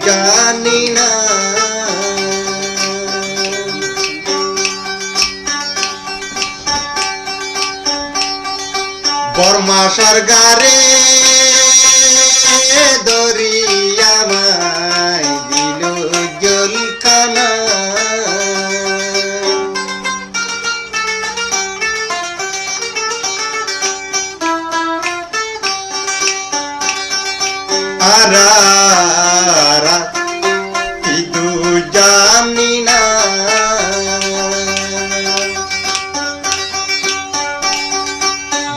জানি না বর্মা সরকারে দরিয়ামায় দিল জলখানা আরা কিন্তু জানি না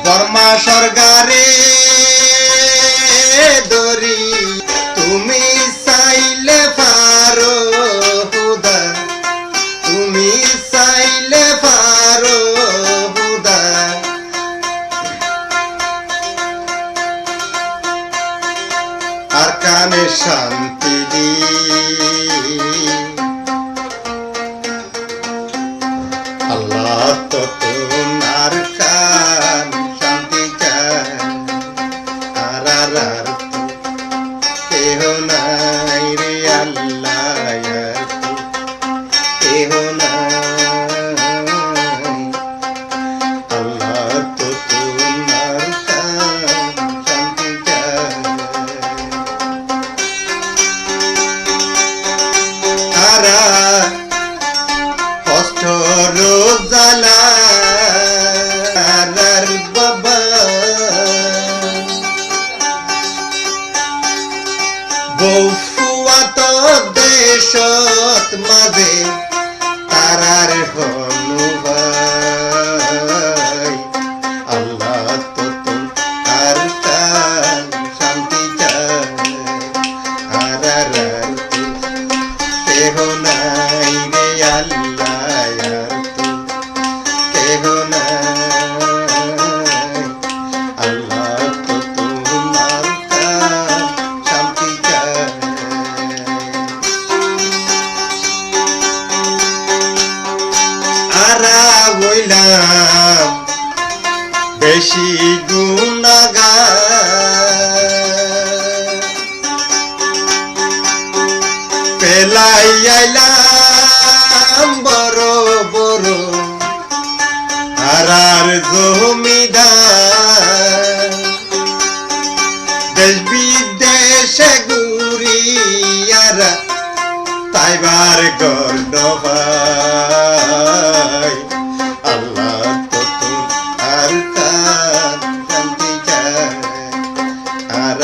বর্মা সরকারে দরি তুমি চাইলে পারো খুদা তুমি চাইলে পারো খুদা আর কানে শান্তি দি আল্লাহ তো তোমার কান শান্তি চায় আর কেহ নাই রে আল্লাহ কেহ নাই আল্লাহ তো তোমার কান শান্তি চায় আরা কষ্ট রোজালা বাবা বউফুয়া তো দেশত মাঝে তারার হনু ভাই আল্লাহ তো আর কান শান্তি চায় আর কেহ নাই রে আল্লাহ কেহ নাই আল্লাহ তো তোমার কান শান্তি চায় আরা হইলাম বেশি গুনাহগার পেলাই আইলাম বড় বড় হারার জমিদার দেশ বিদেশে ঘুরিয়ার তাইবার গর্দ ভাই আল্লাহ তো আর কান শান্তি চায় আর